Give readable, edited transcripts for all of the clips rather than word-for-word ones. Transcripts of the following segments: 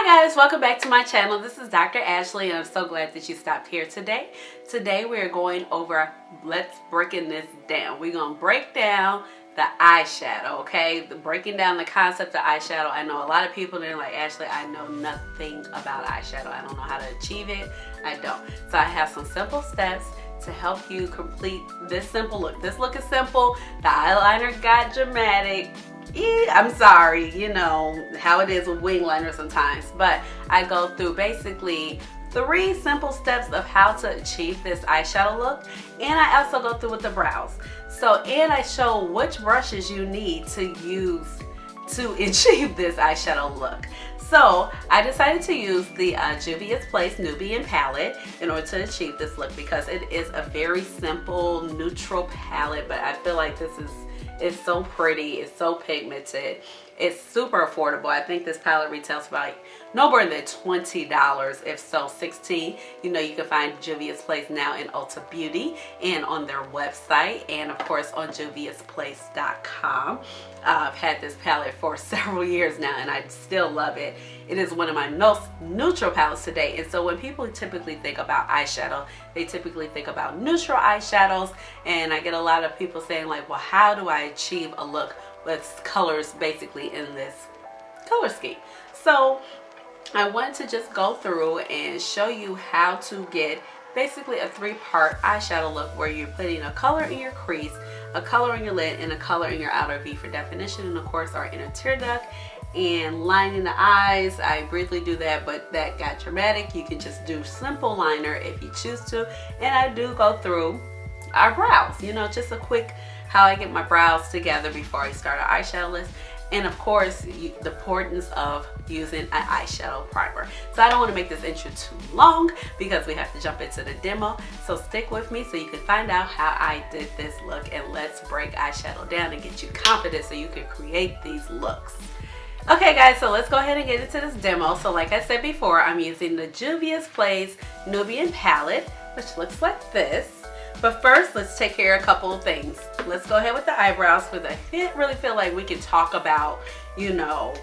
Hi guys, welcome back to my channel. This is Dr. Ashleigh and I'm so glad that you stopped here today. Today we're going over, let's breaking this down. We're going to break down the eyeshadow, okay? Breaking down the concept of eyeshadow. I know a lot of people that are like, Ashleigh, I know nothing about eyeshadow. I don't know how to achieve it. I don't. So I have some simple steps to help you complete this simple look. This look is simple. The eyeliner got dramatic. I'm sorry, you know how it is with wing liner sometimes, but I go through basically 3 simple steps of how to achieve this eyeshadow look, and I also go through with the brows. And I show which brushes you need to use to achieve this eyeshadow look. So I decided to use the Juvia's Place Nubian palette in order to achieve this look because it is a very simple neutral palette, but I feel like it's so pretty, it's so pigmented, it's super affordable. I think this palette retails for like no more than $20, if so $16. You know, you can find Juvia's Place now in Ulta Beauty and on their website, and of course on juviasplace.com. I've had this palette for several years now and I still love it. It is one of my most neutral palettes today. And so when people typically think about eyeshadow, they typically think about neutral eyeshadows, and I get a lot of people saying like, well, how do I achieve a look with colors basically in this color scheme? So I wanted to just go through and show you how to get basically a 3-part eyeshadow look where you're putting a color in your crease, a color in your lid, and a color in your outer V for definition, and of course our inner tear duct, and lining the eyes. I briefly do that, but that got dramatic. You can just do simple liner if you choose to, and I do go through our brows, you know, just a quick how I get my brows together before I start an eyeshadow list. And of course, the importance of using an eyeshadow primer. So I don't want to make this intro too long because we have to jump into the demo. So stick with me so you can find out how I did this look, and let's break eyeshadow down and get you confident so you can create these looks. Okay guys, so let's go ahead and get into this demo. So like I said before, I'm using the Juvia's Place Nubian palette, which looks like this. But first, let's take care of a couple of things. Let's go ahead with the eyebrows because I didn't really feel like we can talk about, you know,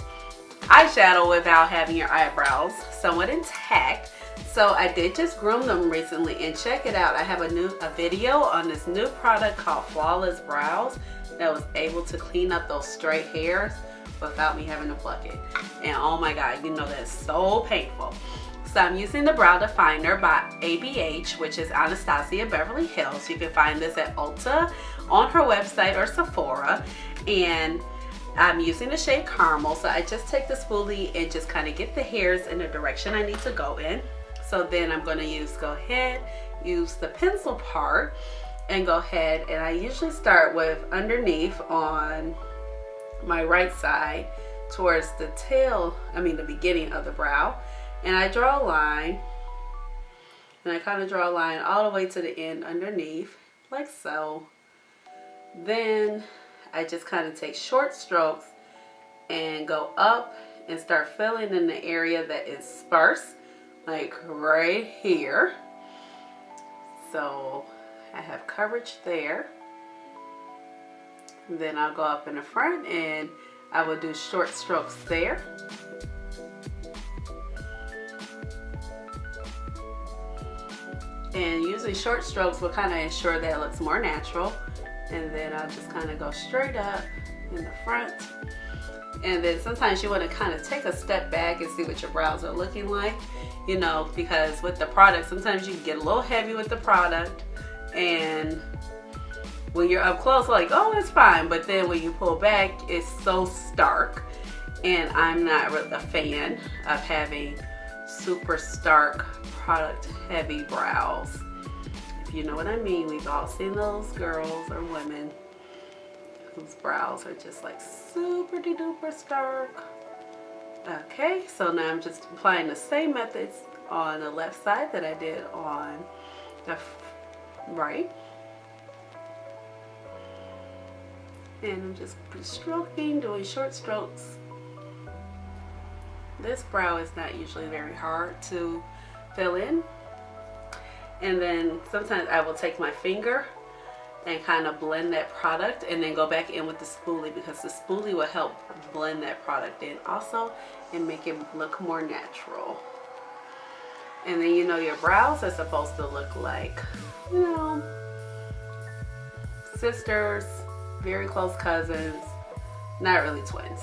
eyeshadow without having your eyebrows somewhat intact. So I did just groom them recently, and check it out. I have a video on this new product called Flawless Brows that was able to clean up those stray hairs without me having to pluck it. And oh my God, you know that's so painful. So I'm using the Brow Definer by ABH, which is Anastasia Beverly Hills. You can find this at Ulta, on her website, or Sephora. And I'm using the shade Caramel. So I just take the spoolie and just kind of get the hairs in the direction I need to go in. So then I'm going to go ahead, use the pencil part and go ahead. And I usually start with underneath on my right side towards the the beginning of the brow. And I draw a line, and I kind of draw a line all the way to the end underneath, like so. Then I just kind of take short strokes and go up and start filling in the area that is sparse, like right here. So I have coverage there. And then I'll go up in the front and I will do short strokes there. And usually short strokes will kind of ensure that it looks more natural. And then I'll just kind of go straight up in the front. And then sometimes you want to kind of take a step back and see what your brows are looking like. You know, because with the product, sometimes you can get a little heavy with the product. And when you're up close, like, oh, it's fine. But then when you pull back, it's so stark. And I'm not really a fan of having super stark product heavy brows, if you know what I mean. We've all seen those girls or women whose brows are just like super duper stark. Okay, so now I'm just applying the same methods on the left side that I did on the right, and I'm just stroking, doing short strokes. This brow is not usually very hard to fill in. And then sometimes I will take my finger and kind of blend that product, and then go back in with the spoolie, because the spoolie will help blend that product in also and make it look more natural. And then, you know, your brows are supposed to look like, you know, sisters, very close cousins, not really twins.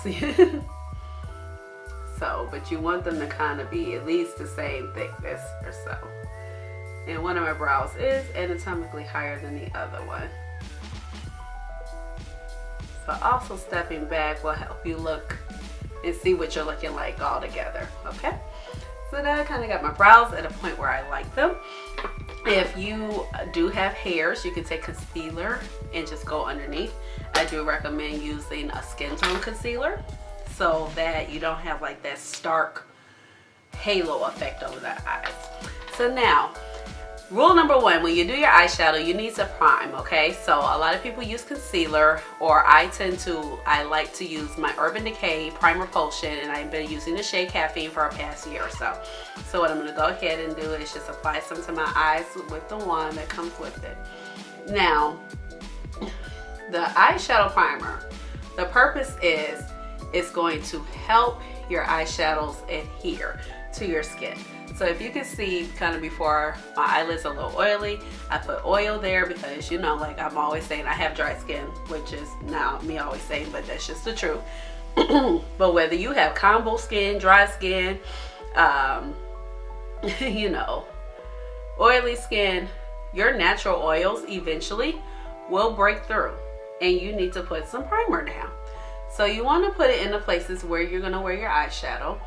So, but you want them to kind of be at least the same thickness or so. And one of my brows is anatomically higher than the other one. So also stepping back will help you look and see what you're looking like all together, okay? So now I kind of got my brows at a point where I like them. If you do have hairs, you can take concealer and just go underneath. I do recommend using a skin tone concealer so that you don't have like that stark halo effect over the eyes. So now, rule number one, when you do your eyeshadow, you need to prime, okay? So a lot of people use concealer, or I like to use my Urban Decay Primer Potion, and I've been using the shade Caffeine for a past year or so. So what I'm gonna go ahead and do is just apply some to my eyes with the wand that comes with it. Now, the eyeshadow primer, the purpose is it's going to help your eyeshadows adhere to your skin. So if you can see kind of before my eyelids are a little oily, I put oil there because, you know, like I'm always saying, I have dry skin, which is not me always saying, but that's just the truth. But whether you have combo skin, dry skin, you know, oily skin, your natural oils eventually will break through, and you need to put some primer down. So you want to put it in the places where you're going to wear your eyeshadow.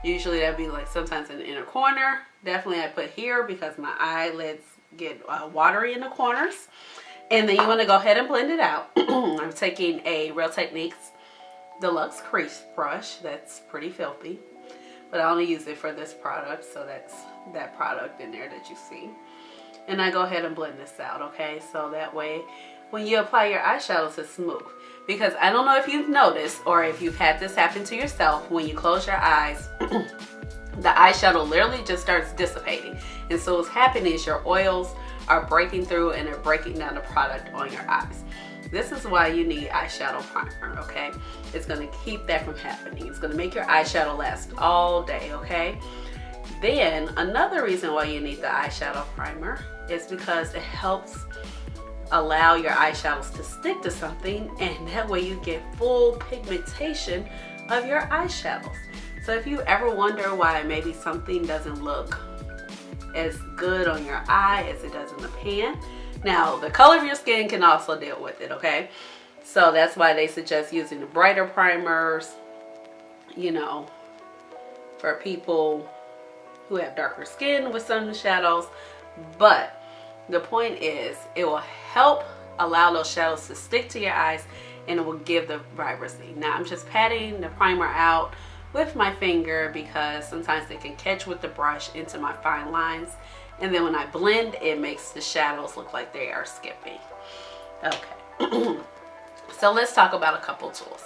Usually that'd be like sometimes in the inner corner. Definitely I put here because my eyelids get watery in the corners. And then you want to go ahead and blend it out. I'm taking a Real Techniques Deluxe Crease brush. That's pretty filthy, but I only use it for this product, so that's that product in there that you see. And I go ahead and blend this out, okay? So that way when you apply your eyeshadows, it's smooth. Because I don't know if you've noticed or if you've had this happen to yourself, when you close your eyes, the eyeshadow literally just starts dissipating. And so what's happening is your oils are breaking through and they're breaking down the product on your eyes. This is why you need eyeshadow primer, okay? It's gonna keep that from happening. It's gonna make your eyeshadow last all day, okay? Then another reason why you need the eyeshadow primer is because it helps allow your eyeshadows to stick to something, and that way you get full pigmentation of your eyeshadows. So if you ever wonder why maybe something doesn't look as good on your eye as it does in the pan, now the color of your skin can also deal with it, okay? So that's why they suggest using the brighter primers, you know, for people who have darker skin with some shadows. But the point is, it will help allow those shadows to stick to your eyes, and it will give the vibrancy. Now I'm just patting the primer out with my finger because sometimes they can catch with the brush into my fine lines, and then when I blend, it makes the shadows look like they are skipping. Okay. So let's talk about a couple tools.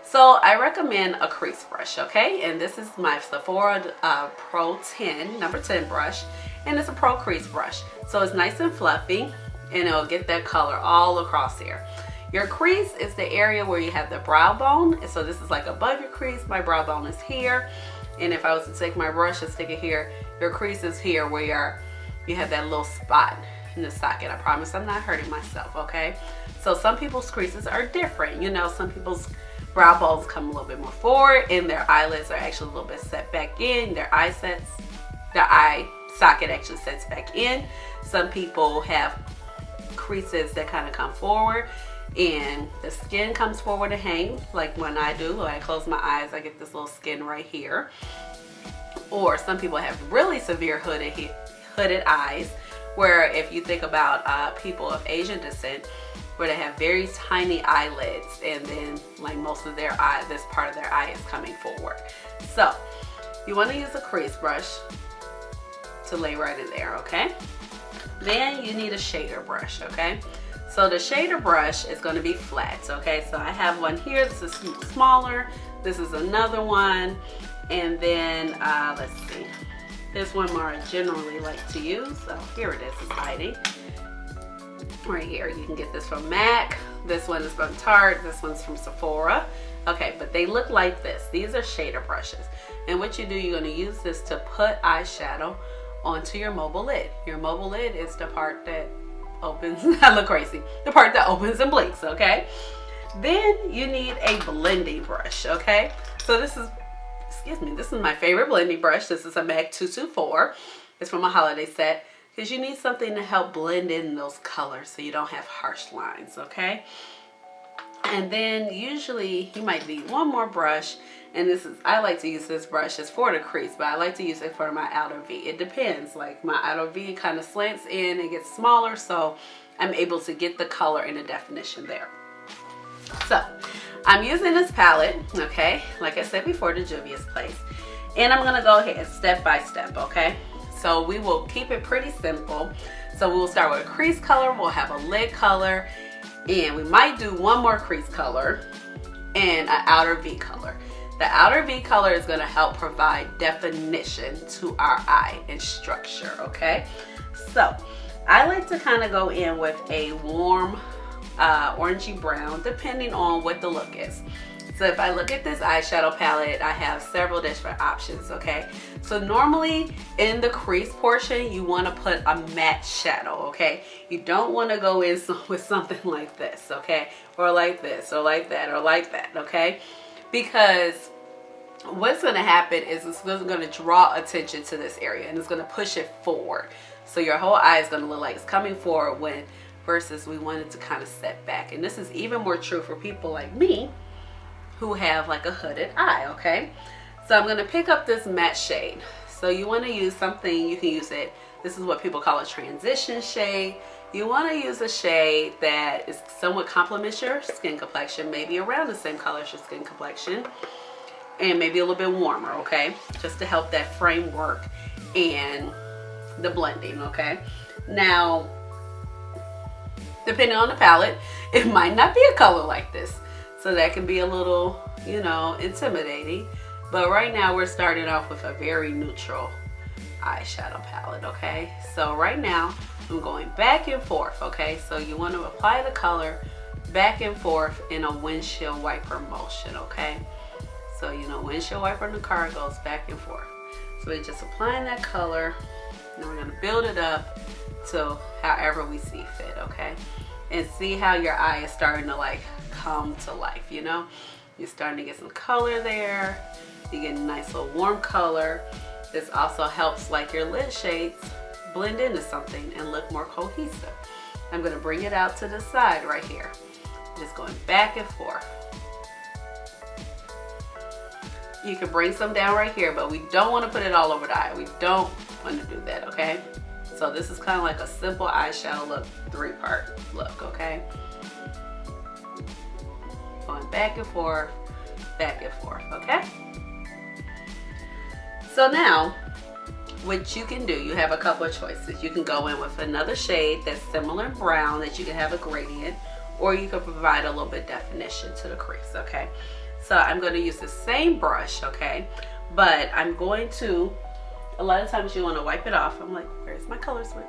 So I recommend a crease brush, okay? And this is my Sephora Pro 10, number 10 brush. And it's a Pro Crease brush. So it's nice and fluffy, and it'll get that color all across here. Your crease is the area where you have the brow bone. And so this is like above your crease. My brow bone is here. And if I was to take my brush and stick it here, your crease is here where you have that little spot in the socket. I promise I'm not hurting myself, okay? So some people's creases are different. You know, some people's brow bones come a little bit more forward, and their eyelids are actually a little bit set back in. Their eye socket actually sets back in. Some people have creases that kind of come forward and the skin comes forward to hang, like when I do. When I close my eyes, I get this little skin right here. Or some people have really severe hooded eyes, where if you think about people of Asian descent, where they have very tiny eyelids, and then like most of their eye, this part of their eye is coming forward. So you want to use a crease brush to lay right in there, okay? Then you need a shader brush, okay? So the shader brush is going to be flat, okay? So I have one here. This is smaller. This is another one. And then, let's see. This one more I generally like to use. So here it is. It's hiding. right here. You can get this from MAC. This one is from Tarte. This one's from Sephora. Okay, but they look like this. These are shader brushes. And what you do, you're going to use this to put eyeshadow onto your mobile lid. Your mobile lid is the part that opens, I look crazy, the part that opens and blinks, okay? Then you need a blending brush, okay? So this is, excuse me, this is my favorite blending brush. This is a MAC 224. It's from a holiday set, because you need something to help blend in those colors so you don't have harsh lines, okay? And then usually you might need one more brush, and this is, I like to use this brush, it's for the crease, but I like to use it for my outer V. It depends, like my outer V kind of slants in and gets smaller, so I'm able to get the color and the definition there. So I'm using this palette, okay, like I said before, the Juvia's Place, and I'm gonna go ahead step by step, okay? So we will keep it pretty simple. So we will start with a crease color, we'll have a lid color, and we might do one more crease color and an outer V color. The outer V color is going to help provide definition to our eye and structure, okay? So I like to kind of go in with a warm orangey brown, depending on what the look is. So if I look at this eyeshadow palette, I have several different options, okay? So normally in the crease portion, you want to put a matte shadow, okay? You don't want to go in with something like this, okay? Or like this, or like that, or like that, okay? Because what's going to happen is it's going to draw attention to this area, and it's going to push it forward. So your whole eye is going to look like it's coming forward when versus we want it to kind of set back. And this is even more true for people like me who have like a hooded eye, okay? So I'm going to pick up this matte shade. So you want to use something, you can use it, this is what people call a transition shade. You want to use a shade that is somewhat complements your skin complexion, maybe around the same color as your skin complexion, and maybe a little bit warmer, okay? Just to help that framework and the blending, okay? Now, depending on the palette, it might not be a color like this. So that can be a little, you know, intimidating. But right now we're starting off with a very neutral eyeshadow palette, okay? So right now I'm going back and forth, okay? So you want to apply the color back and forth in a windshield wiper motion, okay? So, you know, windshield wiper in the car goes back and forth. So we're just applying that color, and we're going to build it up to however we see fit, okay? And see how your eye is starting to like come to life, you know? You're starting to get some color there. You get a nice little warm color. This also helps like your lid shades blend into something and look more cohesive. I'm going to bring it out to the side right here. Just going back and forth. You can bring some down right here, but we don't want to put it all over the eye. We don't want to do that, okay? So this is kind of like a simple eyeshadow look, 3-part look, okay? Going back and forth, okay? So now, what you can do, you have a couple of choices. You can go in with another shade that's similar in brown that you can have a gradient, or you can provide a little bit definition to the crease, okay? So I'm going to use the same brush, okay? But I'm going to, a lot of times you want to wipe it off. I'm like, where's my color switch?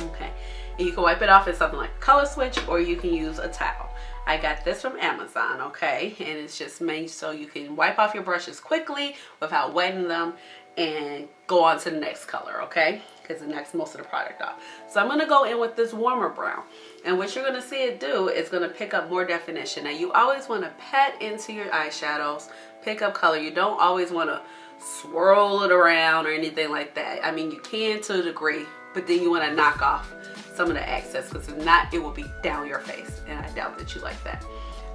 Okay, and you can wipe it off with something like a color switch, or you can use a towel. I got this from Amazon, okay? And it's just made so you can wipe off your brushes quickly without wetting them and go on to the next color, okay? Because it knocks most of the product off. So I'm going to go in with this warmer brown. And what you're going to see it do is going to pick up more definition. Now you always want to pat into your eyeshadows, pick up color. You don't always want to swirl it around or anything like that. I mean, you can to a degree, but then you want to knock off some of the excess, because if not, it will be down your face, and I doubt that you like that.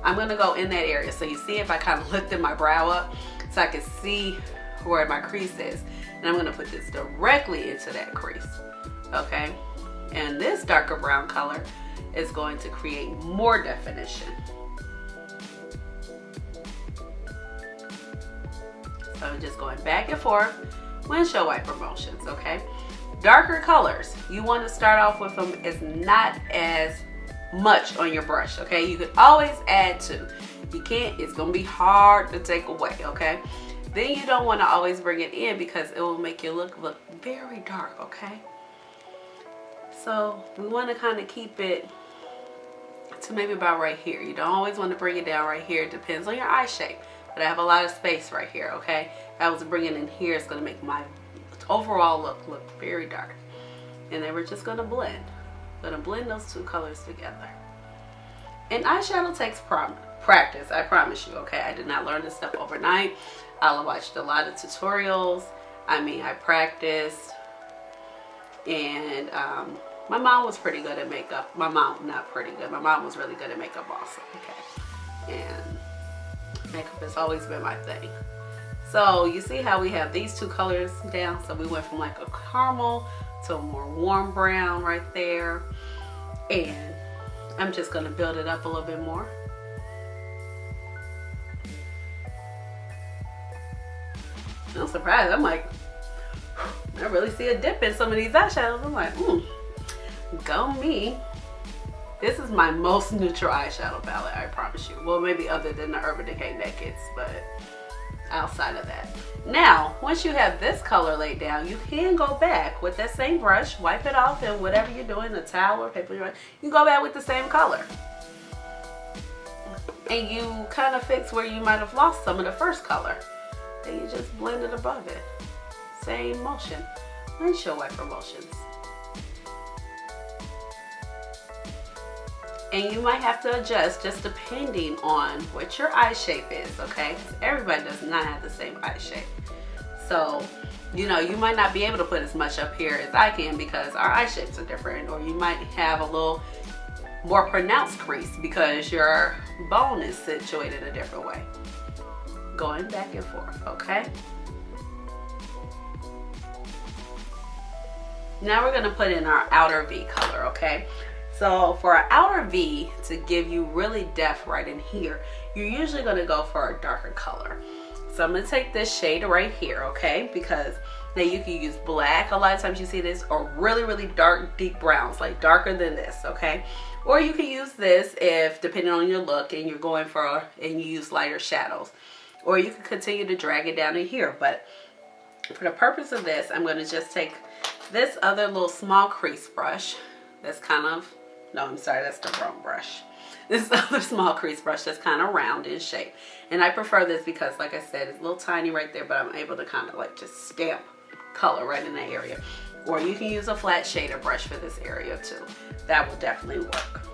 I'm going to go in that area. So you see if I kind of lifted my brow up so I can see where my crease is, and I'm going to put this directly into that crease, okay? And this darker brown color is going to create more definition. So I'm just going back and forth, windshield wiper motions, okay? Darker colors, you want to start off with them as not as much on your brush, okay? You could always add to. You can't, it's going to be hard to take away, okay? Then you don't want to always bring it in because it will make your look very dark, okay? So we want to kind of keep it to maybe about right here. You don't always want to bring it down right here. It depends on your eye shape. But I have a lot of space right here, okay? If I was to bring it in here, it's going to make my overall look very dark. And then we're just going to blend. Going to blend those two colors together. And eyeshadow takes practice, I promise you, okay? I did not learn this stuff overnight. I watched a lot of tutorials. I mean, I practiced. And my mom was pretty good at makeup. My mom, not pretty good. My mom was really good at makeup also, okay? And makeup has always been my thing. So you see how we have these two colors down? So we went from like a caramel to a more warm brown right there. And I'm just gonna build it up a little bit more. I'm surprised. I'm like, I really see a dip in some of these eyeshadows. I'm like, go me. This is my most neutral eyeshadow palette, I promise you. Well, maybe other than the Urban Decay Nakeds, but outside of that. Now, once you have this color laid down, you can go back with that same brush, wipe it off, and whatever you're doing, a towel or paper, you go back with the same color. And you kind of fix where you might have lost some of the first color. And you just blend it above it. Same motion. Windshield wiper motions. And you might have to adjust just depending on what your eye shape is, okay? Everybody does not have the same eye shape. So, you know, you might not be able to put as much up here as I can because our eye shapes are different. Or you might have a little more pronounced crease because your bone is situated a different way. Going back and forth, okay? Now we're gonna put in our outer V color, okay? So for our outer V, to give you really depth right in here, you're usually gonna go for a darker color. So I'm gonna take this shade right here, okay? Because now you can use black, a lot of times you see this, or really, really dark, deep browns, like darker than this, okay? Or you can use this if, depending on your look, and you're going for, and you use lighter shadows. Or you can continue to drag it down in here. But for the purpose of this, I'm gonna just take this other little small crease brush that's kind of, no, I'm sorry, that's the wrong brush. This other small crease brush that's kind of round in shape. And I prefer this because, like I said, it's a little tiny right there, but I'm able to kind of like just stamp color right in that area. Or you can use a flat shader brush for this area too. That will definitely work.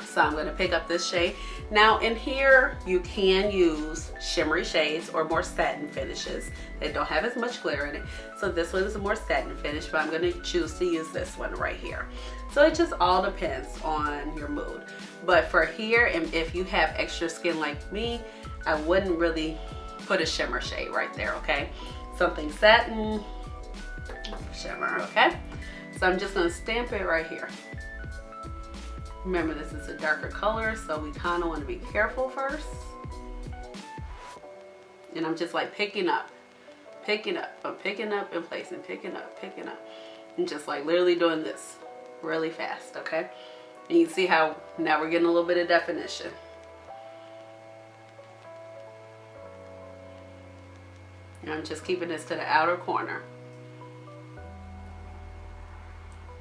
So I'm going to pick up this shade. Now in here, you can use shimmery shades or more satin finishes. They don't have as much glitter in it. So this one is a more satin finish, but I'm going to choose to use this one right here. So it just all depends on your mood. But for here, and if you have extra skin like me, I wouldn't really put a shimmer shade right there, okay? Something satin, shimmer, okay? So I'm just going to stamp it right here. Remember, this is a darker color, so we kind of want to be careful first. And I'm just like picking up. I'm picking up and placing, picking up. And just like literally doing this really fast, okay? And you can see how now we're getting a little bit of definition. And I'm just keeping this to the outer corner.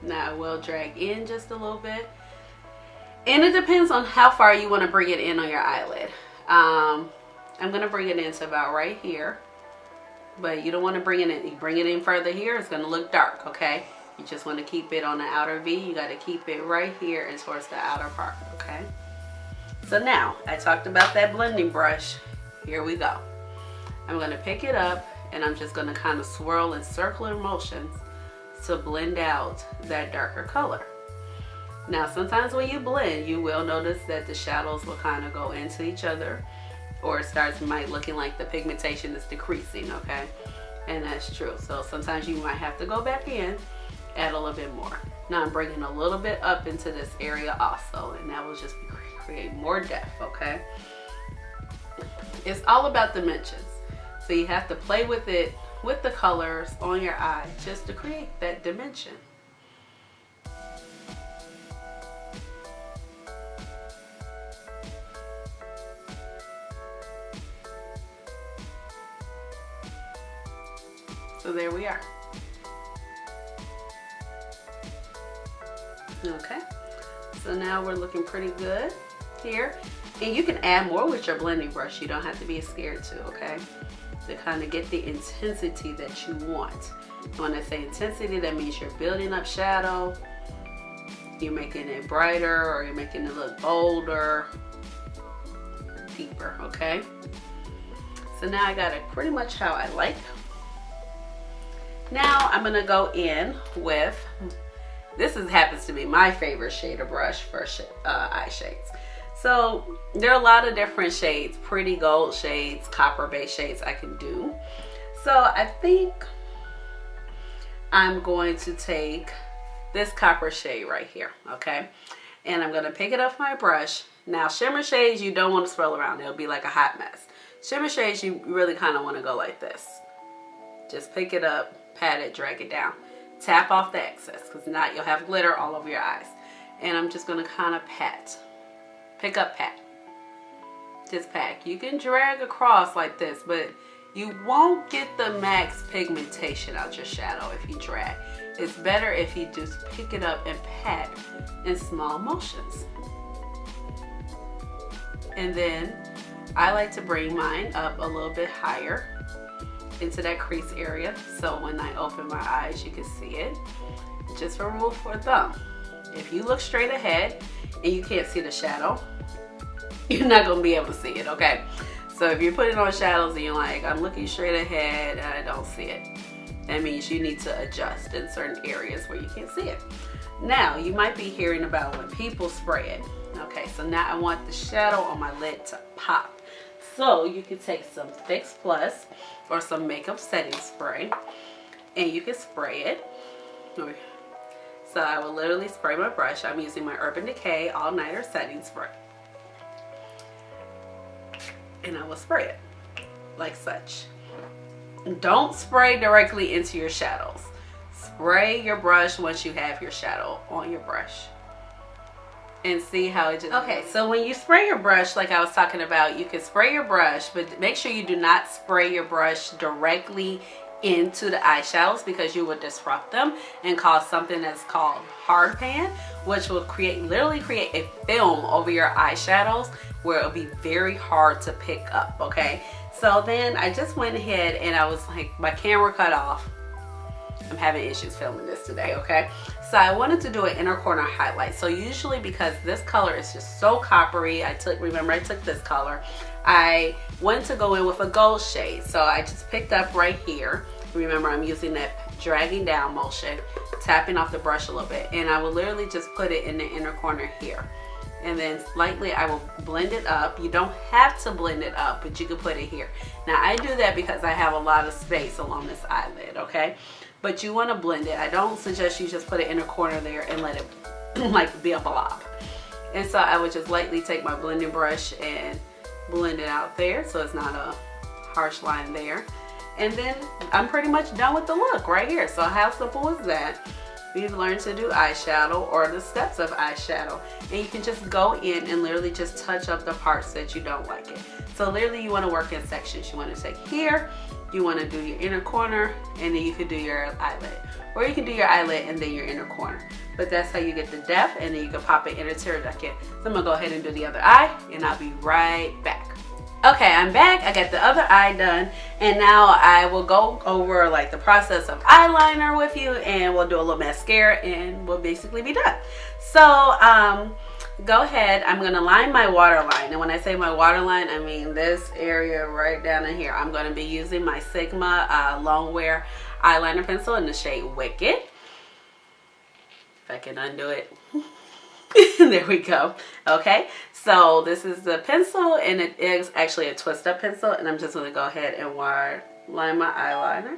Now I will drag in just a little bit. And it depends on how far you want to bring it in on your eyelid. I'm going to bring it in to about right here. But you don't want to bring it in. You bring it in further here, it's going to look dark, okay? You just want to keep it on the outer V. You got to keep it right here and towards the outer part, okay? So now, I talked about that blending brush. Here we go. I'm going to pick it up and I'm just going to kind of swirl in circular motions to blend out that darker color. Now sometimes when you blend, you will notice that the shadows will kind of go into each other, or it might looking like the pigmentation is decreasing, okay? And that's true. So sometimes you might have to go back in, add a little bit more. Now I'm bringing a little bit up into this area also, and that will just create more depth, okay? It's all about dimensions. So you have to play with it, with the colors on your eye, just to create that dimension. So there we are. Okay, so now we're looking pretty good here. And you can add more with your blending brush. You don't have to be scared to, okay? To kind of get the intensity that you want. When I say intensity, that means you're building up shadow, you're making it brighter, or you're making it look bolder, deeper, okay? So now I got it pretty much how I like. Now I'm gonna go in with, happens to be my favorite shade of brush for eye shades. So there are a lot of different shades, pretty gold shades, copper base shades I can do. So I think I'm going to take this copper shade right here, okay? And I'm gonna pick it up my brush. Now shimmer shades, you don't want to swirl around. It'll be like a hot mess. Shimmer shades, you really kind of want to go like this. Just pick it up, pat it, drag it down. Tap off the excess, because now you'll have glitter all over your eyes. And I'm just gonna kind of pat. Pick up, pat. Just pat. You can drag across like this, but you won't get the max pigmentation out your shadow if you drag. It's better if you just pick it up and pat in small motions. And then I like to bring mine up a little bit higher into that crease area, so when I open my eyes you can see it. Just for rule for thumb, if you look straight ahead and you can't see the shadow, you're not going to be able to see it, okay? So if you're putting on shadows and you're like, I'm looking straight ahead and I don't see it, that means you need to adjust in certain areas where you can't see it. Now you might be hearing about when people spray it. Okay, so now I want the shadow on my lid to pop. So you can take some Fix Plus or some makeup setting spray and you can spray it. So I will literally spray my brush. I'm using my Urban Decay All Nighter Setting Spray. And I will spray it like such. Don't spray directly into your shadows. Spray your brush once you have your shadow on your brush. And see how it just... Okay, so when you spray your brush, like I was talking about, you can spray your brush, but make sure you do not spray your brush directly into the eyeshadows, because you will disrupt them and cause something that's called hard pan, which will literally create a film over your eyeshadows where it'll be very hard to pick up, okay? So then I just went ahead and I was like, my camera cut off. I'm having issues filming this today, okay? So I wanted to do an inner corner highlight. So usually, because this color is just so coppery, remember I took this color, I went to go in with a gold shade. So I just picked up right here. Remember, I'm using that dragging down motion, tapping off the brush a little bit, and I will literally just put it in the inner corner here. And then slightly I will blend it up. You don't have to blend it up, but you can put it here. Now I do that because I have a lot of space along this eyelid, okay? But you want to blend it. I don't suggest you just put it in a corner there and let it like be a blob. And so I would just lightly take my blending brush and blend it out there so it's not a harsh line there. And then I'm pretty much done with the look right here. So how simple is that? We've learned to do eyeshadow, or the steps of eyeshadow, and you can just go in and literally just touch up the parts that you don't like it. So literally you want to work in sections. You want to take here, you want to do your inner corner, and then you can do your eyelid, or you can do your eyelid and then your inner corner. But that's how you get the depth, and then you can pop it in a pterodactyl. So I'm gonna go ahead and do the other eye, and I'll be right back. Okay, I'm back. I got the other eye done, and now I will go over like the process of eyeliner with you, and we'll do a little mascara, and we'll basically be done. So go ahead. I'm gonna line my waterline, and when I say my waterline, I mean this area right down in here. I'm gonna be using my Sigma Longwear eyeliner pencil in the shade Wicked. If I can undo it. There we go. Okay, so this is the pencil, and it is actually a twist up pencil, and I'm just going to go ahead and line my eyeliner.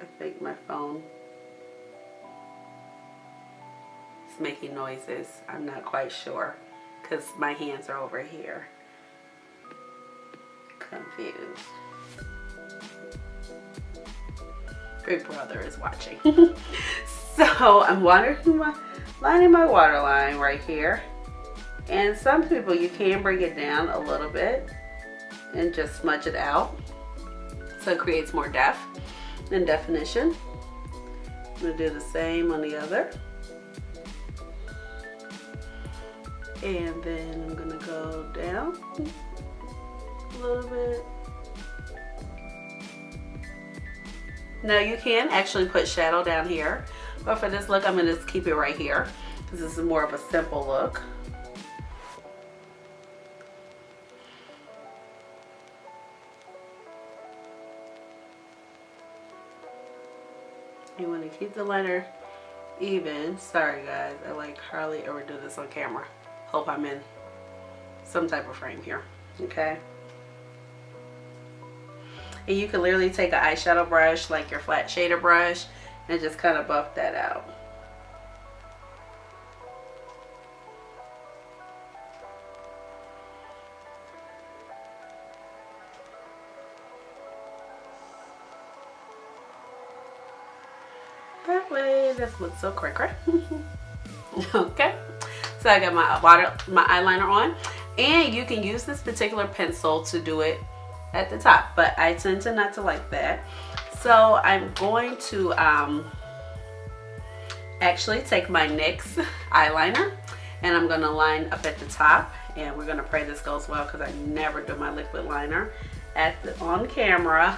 I think my phone is making noises. I'm not quite sure because my hands are over here. Confused. Big brother is watching. So I'm lining my waterline right here, and some people, you can bring it down a little bit and just smudge it out so it creates more depth and definition. I'm going to do the same on the other. And then I'm gonna go down a little bit. Now you can actually put shadow down here, but for this look I'm gonna just keep it right here because this is more of a simple look. You want to keep the liner even. Sorry guys, I like hardly ever do this on camera. Hope I'm in some type of frame here. Okay. And you can literally take an eyeshadow brush, like your flat shader brush, and just kind of buff that out. That way, this looks so quicker. Okay, so I got my eyeliner on, and you can use this particular pencil to do it at the top, but I tend to not to like that. So I'm going to actually take my NYX eyeliner, and I'm going to line up at the top, and we're going to pray this goes well because I never do my liquid liner on camera.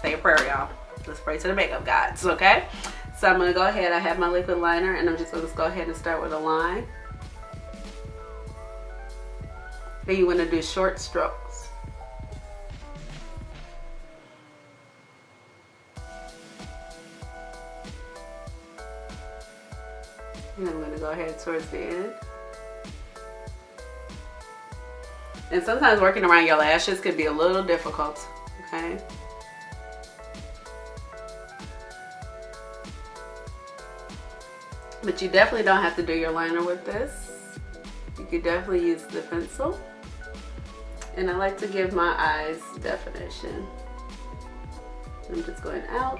Say a prayer, y'all. Let's pray to the makeup gods, okay? So I'm going to go ahead. I have my liquid liner, and I'm just going to go ahead and start with a line. Then you want to do short strokes. And I'm going to go ahead towards the end. And sometimes working around your lashes could be a little difficult, okay? But you definitely don't have to do your liner with this. You could definitely use the pencil. And I like to give my eyes definition. I'm just going out.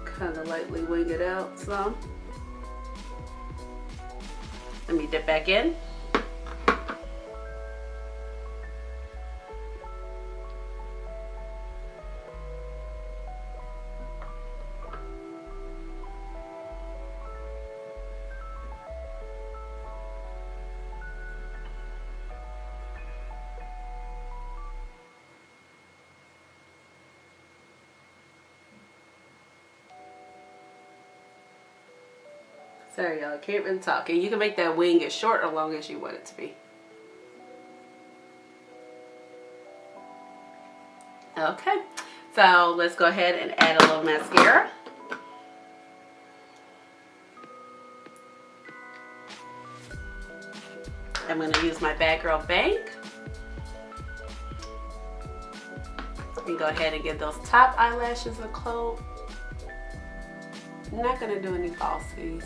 Kind of lightly wing it out some. Let me dip back in. Sorry y'all, I can't really talk. And you can make that wing as short or long as you want it to be. Okay, so let's go ahead and add a little mascara. I'm going to use my Bad Girl Bank. And go ahead and give those top eyelashes a coat. I'm not going to do any falsies.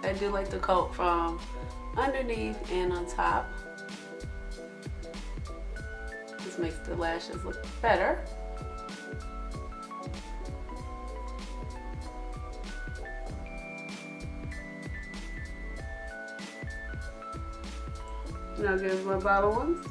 I do like the coat from underneath and on top. This makes the lashes look better. Now give my bottom ones.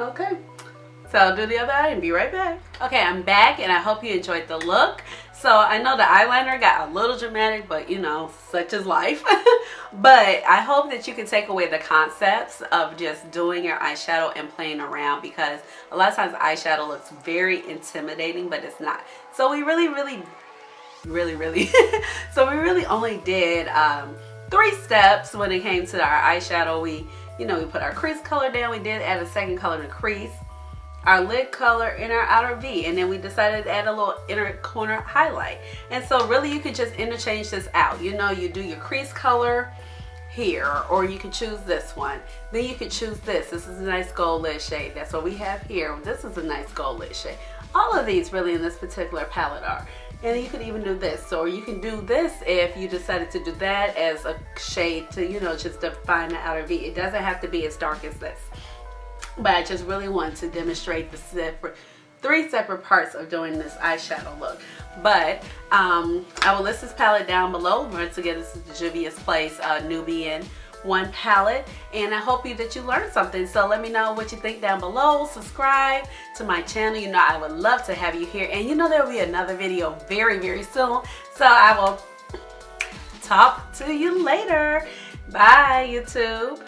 Okay, so I'll do the other eye and be right back. Okay, I'm back and I hope you enjoyed the look. So I know the eyeliner got a little dramatic, but you know, such is life. But I hope that you can take away the concepts of just doing your eyeshadow and playing around, because a lot of times eyeshadow looks very intimidating, but it's not. So we really so we really only did 3 steps when it came to our eyeshadow. We put our crease color down. We did add a second color to crease, our lid color, and our outer V, and then we decided to add a little inner corner highlight. And so really you could just interchange this out. You do your crease color here, or you can choose this one. Then you could choose this. This is a nice gold lid shade. That's what we have here. This is a nice gold lid shade. All of these really in this particular palette are. And you could even do this, or you can do this if you decided to do that as a shade to, you know, just define the outer V. It doesn't have to be as dark as this, but I just really want to demonstrate the three separate parts of doing this eyeshadow look. But I will list this palette down below. Once again, this is the Juvia's Place Nubian 1 palette, and I hope that you learned something. So let me know what you think down below. Subscribe to my channel. You know I would love to have you here, and you know there will be another video very, very soon. So I will talk to you later. Bye, YouTube.